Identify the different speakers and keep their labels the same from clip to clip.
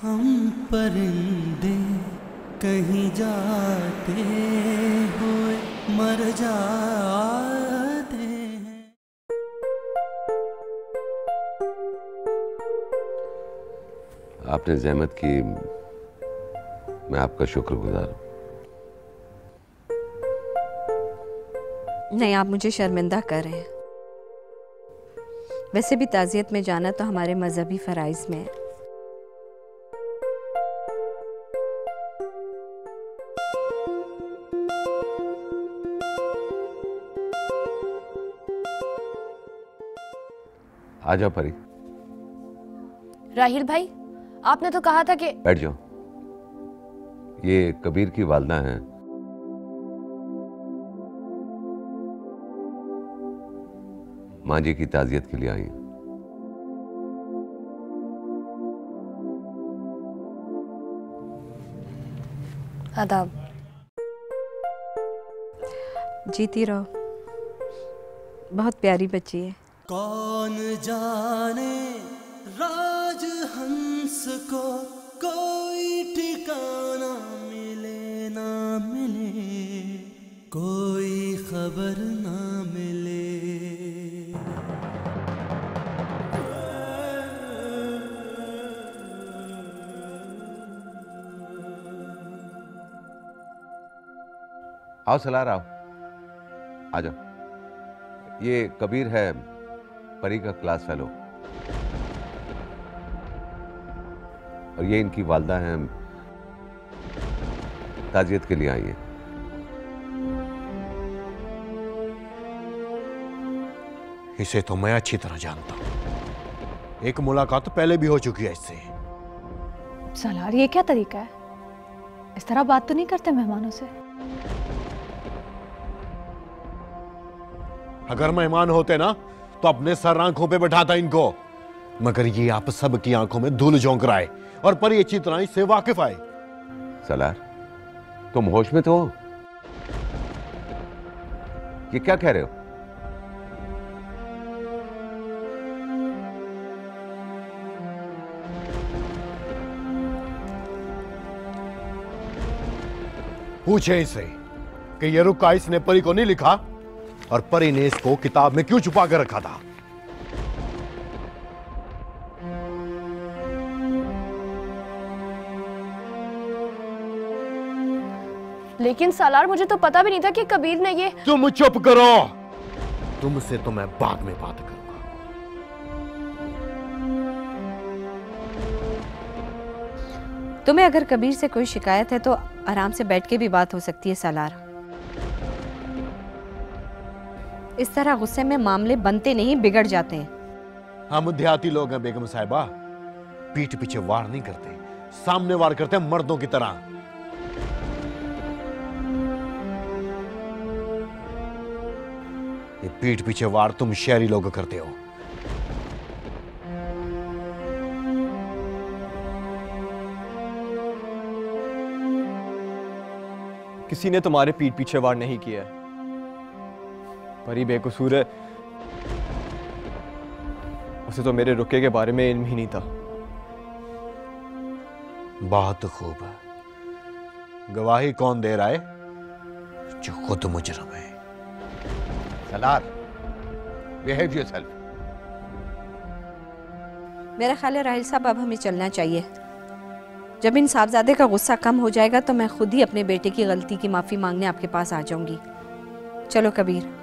Speaker 1: हम परिंदे कहीं जाते हुए मर जाते हैं।
Speaker 2: आपने ज़हमत की, मैं आपका शुक्रगुजार हूं।
Speaker 3: नहीं, आप मुझे शर्मिंदा कर रहे हैं। वैसे भी ताज़ियत में जाना तो हमारे मजहबी फ़राइज़ में है।
Speaker 2: आ जाओ परी।
Speaker 4: राहिल भाई, आपने तो कहा था कि।
Speaker 2: बैठ जाओ। ये कबीर की वालदा हैं। माँ जी की ताज़ियत के लिए आई हैं।
Speaker 4: आदाब।
Speaker 3: जीती रहो, बहुत प्यारी बच्ची है।
Speaker 1: कौन जाने राजहंस को कोई ठिकाना मिले ना मिले, कोई खबर ना मिले।
Speaker 2: आओ सलार, आओ, आ जाओ। ये कबीर है, परी का क्लास फेलो, और ये इनकी वालदा हैं, ताजियत के लिए आई है।
Speaker 5: इसे तो मैं अच्छी तरह जानता हूं। एक मुलाकात पहले भी हो चुकी है इससे।
Speaker 6: सलार, ये क्या तरीका है? इस तरह बात तो नहीं करते मेहमानों से।
Speaker 5: अगर मेहमान होते ना तो अपने सर आंखों पे बैठाता इनको, मगर ये आप सब की आंखों में धूल झोंक रहा है और पर ये अच्छी तरह इससे वाकिफ आए।
Speaker 2: सलार, तुम होश में तो हो? ये क्या कह रहे हो?
Speaker 5: पूछे इसे कि ये रुका इसने परी को नहीं लिखा और परी ने इसको किताब में क्यों छुपा कर रखा था।
Speaker 4: लेकिन सालार, मुझे तो पता भी नहीं था कि कबीर ने ये।
Speaker 5: तुम चुप करो, तुमसे तो मैं बाद में बात करूंगा।
Speaker 3: तुम्हें अगर कबीर से कोई शिकायत है तो आराम से बैठ के भी बात हो सकती है सालार। इस तरह गुस्से में मामले बनते नहीं, बिगड़ जाते हैं।
Speaker 5: हम देहाती लोग हैं बेगम साहिबा, पीठ पीछे वार नहीं करते, सामने वार करते हैं मर्दों की तरह। ये पीठ पीछे वार तुम शहरी लोग करते हो।
Speaker 7: किसी ने तुम्हारे पीठ पीछे वार नहीं किया। परी बेकसूर है, उसे तो मेरे रुके के बारे में इल्म ही नहीं था।
Speaker 5: बहुत खूब है। गवाही कौन दे रहा है? जो खुद मुजरम है।
Speaker 2: Salaar, behave yourself.
Speaker 3: मेरा ख्याल है राहिल साहब, अब हमें चलना चाहिए। जब इन साहबजादे का गुस्सा कम हो जाएगा तो मैं खुद ही अपने बेटे की गलती की माफ़ी मांगने आपके पास आ जाऊंगी। चलो कबीर।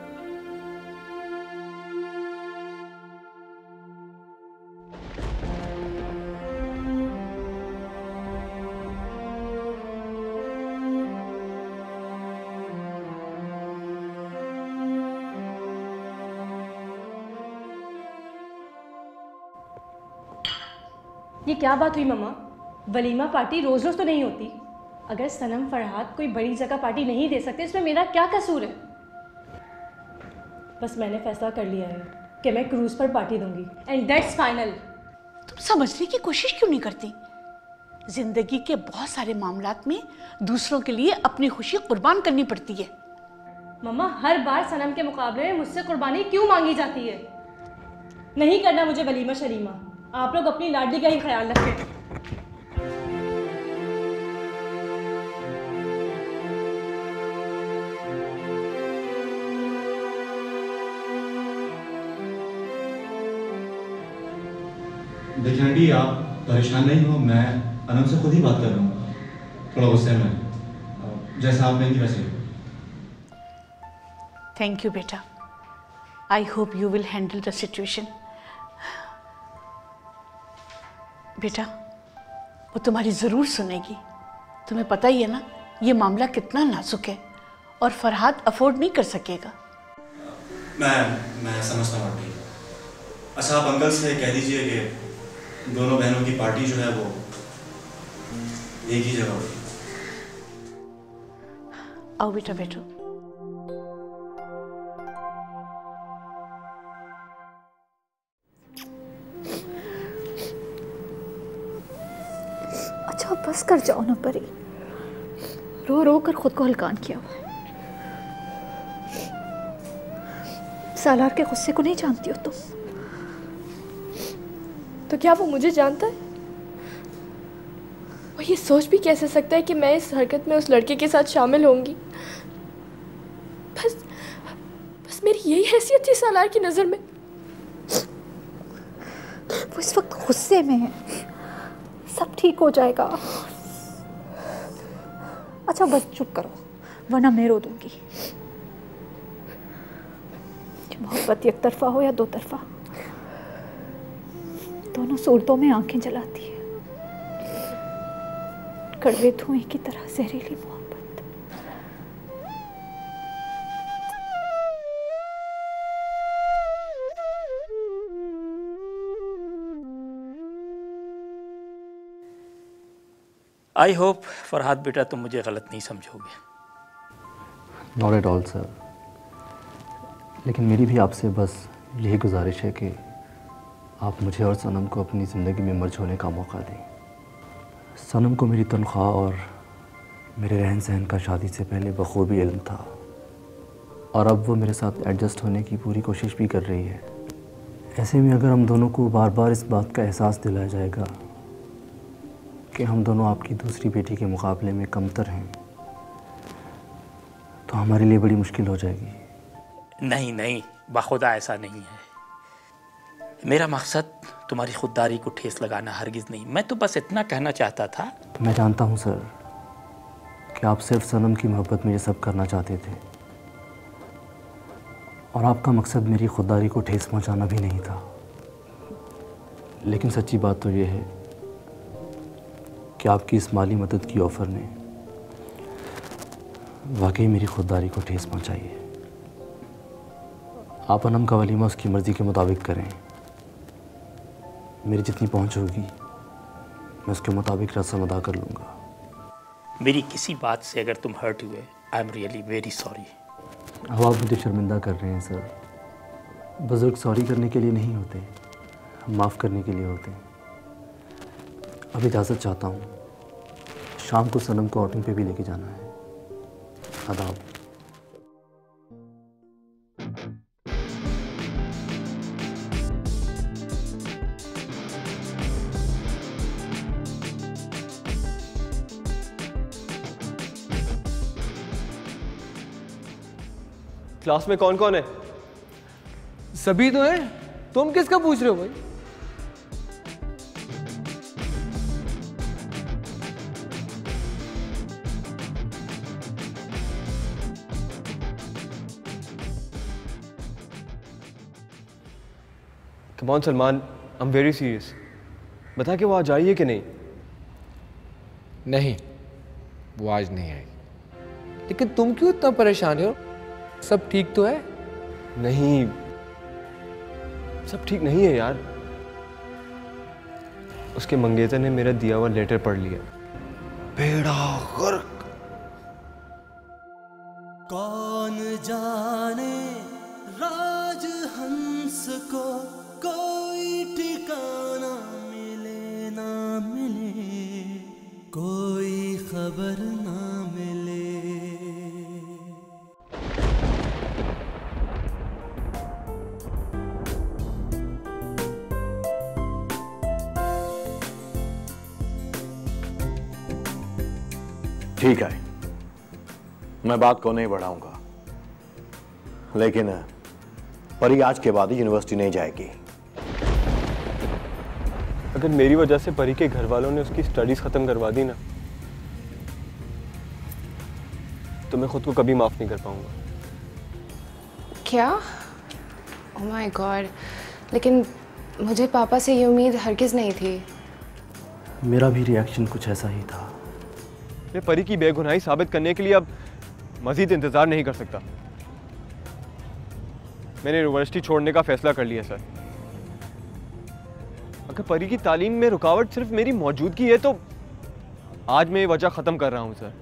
Speaker 8: ये क्या बात हुई मम्मा? वलीमा पार्टी रोज रोज तो नहीं होती। अगर सनम फरहाद कोई बड़ी जगह पार्टी नहीं दे सकते, इसमें मेरा क्या कसूर है? बस मैंने फैसला कर लिया है कि मैं क्रूज पर पार्टी दूंगी, एंड दैट्स फाइनल।
Speaker 9: तुम समझने की कोशिश क्यों नहीं करती? जिंदगी के बहुत सारे मामलात में दूसरों के लिए अपनी खुशी कुर्बान करनी पड़ती है।
Speaker 8: मम्मा, हर बार सनम के मुकाबले में मुझसे कुर्बानी क्यों मांगी जाती है? नहीं करना मुझे वलीमा शरीमा। आप लोग अपनी लाडली का ही ख्याल रखें।
Speaker 10: देखिए आंटी, आप परेशान नहीं हो, मैं अनंत से खुद ही बात कर रहा हूँ। थोड़ा गुस्से में, जैसा आप कहेंगी वैसे।
Speaker 9: थैंक यू बेटा। I hope you will handle the situation. बेटा, वो तुम्हारी ज़रूर सुनेगी। तुम्हें पता ही है ना ये मामला कितना नाजुक है और फरहाद अफोर्ड नहीं कर सकेगा।
Speaker 10: मैं समझता हूँ आंटी। अच्छा, आप अंकल से कह दीजिए कि दोनों बहनों की पार्टी जो है वो एक ही जगह होगी।
Speaker 9: आओ बेटा, बैठो।
Speaker 6: अच्छा बस कर जाओ ना परी, रो रो कर खुद को हलकान किया हुआ है। सालार के गुस्से को नहीं जानती हो तुम?
Speaker 4: तो क्या वो मुझे जानता है? वो ये सोच भी कैसे सकता है कि मैं इस हरकत में उस लड़के के साथ शामिल होंगी? बस मेरी यही हैसियत थी सालार की नज़र में।
Speaker 6: वो इस वक्त गुस्से में है, सब ठीक हो जाएगा। अच्छा बस चुप करो वरना मैं रो दूंगी। मोहब्बत एक तरफा हो या दो तरफा, दोनों सूरतों में आंखें जलाती है। कड़वे धुएं की तरह जहरीली मोहब्बत।
Speaker 11: आई होप फरहाद बेटा तुम मुझे गलत नहीं समझोगे।
Speaker 12: नॉट एट ऑल सर, लेकिन मेरी भी आपसे बस यही गुजारिश है कि आप मुझे और सनम को अपनी ज़िंदगी में मर्ज होने का मौका दें। सनम को मेरी तनख्वाह और मेरे रहन सहन का शादी से पहले बखूबी इल्म था और अब वो मेरे साथ एडजस्ट होने की पूरी कोशिश भी कर रही है। ऐसे में अगर हम दोनों को बार बार इस बात का एहसास दिलाया जाएगा कि हम दोनों आपकी दूसरी बेटी के मुकाबले में कमतर हैं, तो हमारे लिए बड़ी मुश्किल हो जाएगी।
Speaker 11: नहीं नहीं, बाखुदा ऐसा नहीं है। मेरा मकसद तुम्हारी खुददारी को ठेस लगाना हरगिज़ नहीं। मैं तो बस इतना कहना चाहता था।
Speaker 12: मैं जानता हूँ सर कि आप सिर्फ सनम की मोहब्बत में ये सब करना चाहते थे और आपका मकसद मेरी खुददारी को ठेस पहुँचाना भी नहीं था। लेकिन सच्ची बात तो ये है कि आपकी इस माली मदद की ऑफ़र ने वाकई मेरी खुददारी को ठेस पहुँचाई है। आप अनम का वलीमा उसकी मर्ज़ी के मुताबिक करें। मेरी जितनी पहुंच होगी मैं उसके मुताबिक रस्म अदा कर लूँगा।
Speaker 11: मेरी किसी बात से अगर तुम हर्ट हुए, I am really very sorry.
Speaker 12: अब आप मुझे शर्मिंदा कर रहे हैं सर। बुज़ुर्ग सॉरी करने के लिए नहीं होते, माफ़ करने के लिए होते हैं। अब इजाज़त चाहता हूँ, शाम को सनम को आउटिंग पे भी लेके जाना है। आदाब।
Speaker 7: क्लास में कौन कौन है?
Speaker 13: सभी तो हैं, तुम किसका पूछ रहे हो भाई?
Speaker 7: Come on Salman, I am very serious. बता कि वो आज आई है कि नहीं?
Speaker 13: नहीं, वो आज नहीं आई। लेकिन तुम क्यों इतना परेशान हो? सब ठीक तो है?
Speaker 7: नहीं, सब ठीक नहीं है यार। उसके मंगेतर ने मेरा दिया हुआ लेटर पढ़ लिया।
Speaker 1: बेड़ा गर्क। कौन जाने राजहंस को कोई ठिकाना मिले ना मिले, कोई खबर ना मिले।
Speaker 5: ठीक है, मैं बात को नहीं बढ़ाऊंगा, लेकिन परी आज के बाद यूनिवर्सिटी नहीं जाएगी।
Speaker 7: अगर मेरी वजह से परी के घर वालों ने उसकी स्टडीज खत्म करवा दी ना, तो मैं खुद को कभी माफ नहीं कर पाऊंगा।
Speaker 14: क्या? ओह माय गॉड, लेकिन मुझे पापा से ये उम्मीद हरगिज़ नहीं थी।
Speaker 12: मेरा भी रिएक्शन कुछ ऐसा ही था।
Speaker 7: मैं परी की बेगुनाही साबित करने के लिए अब मजीद इंतजार नहीं कर सकता। मैंने यूनिवर्सिटी छोड़ने का फैसला कर लिया सर। अगर परी की तालीम में रुकावट सिर्फ मेरी मौजूदगी है तो आज मैं ये वजह ख़त्म कर रहा हूँ सर।